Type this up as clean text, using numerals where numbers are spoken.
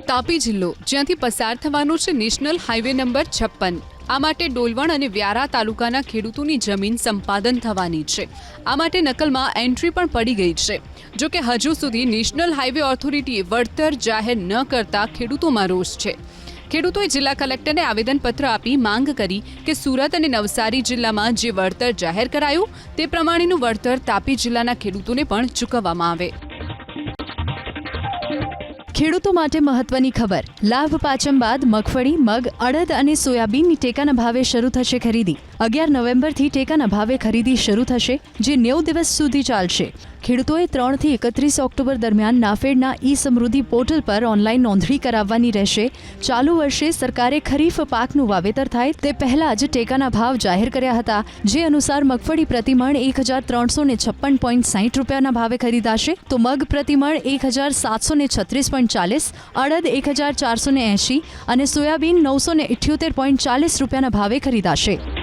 તાપી જિલ્લો જ્યાંથી પસાર થવાનો છે નેશનલ હાઈવે નંબર 56। આ માટે ડોલવણ અને વ્યારા તાલુકાના ખેડૂતોની જમીન સંપાદન થવાની છે। આ માટે નકલમાં એન્ટ્રી પણ પડી ગઈ છે। જો કે હજુ સુધી નેશનલ હાઈવે ઓથોરિટીએ વળતર જાહેર ન કરતા ખેડૂતોમાં રોષ છે। ખેડૂતોએ જિલ્લા કલેક્ટરને આવેદનપત્ર આપી માંગ કરી કે સુરત અને નવસારી જિલ્લામાં જે વળતર જાહેર કરાયું તે પ્રમાણેનું વળતર તાપી જિલ્લાના ખેડૂતોને પણ ચૂકવવામાં આવે। ખેડૂતો માટે મહત્વની ખબર। લાભ પાંચમ બાદ મગફળી, મગ, અડદ અને સોયાબીનની ટેકાના ભાવે શરૂ થશે ખરીદી। 11 નવેમ્બરથી ટેકાના ભાવે ખરીદી શરૂ થશે, જે 90 દિવસ સુધી ચાલશે। ખેડૂતોએ 3 થી 31 ઓક્ટોબર દરમિયાન નાફેડના ઈ-સમૃદ્ધિ પોર્ટલ પર ઓનલાઈન નોંધણી કરાવવાની રહેશે। ચાલુ વર્ષે સરકારે ખરીફ પાકનું વાવેતર થાય તે પહેલા જ ટેકાના ભાવ જાહેર કર્યા હતા, જે અનુસાર મગફળી પ્રતિમણ 1356.60 રૂપિયાના ભાવે ખરીદાશે, તો મગ પ્રતિમણ 1736.40, અડદ 1480 અને સોયાબીન 978.40 રૂપિયાના ભાવે ખરીદાશે।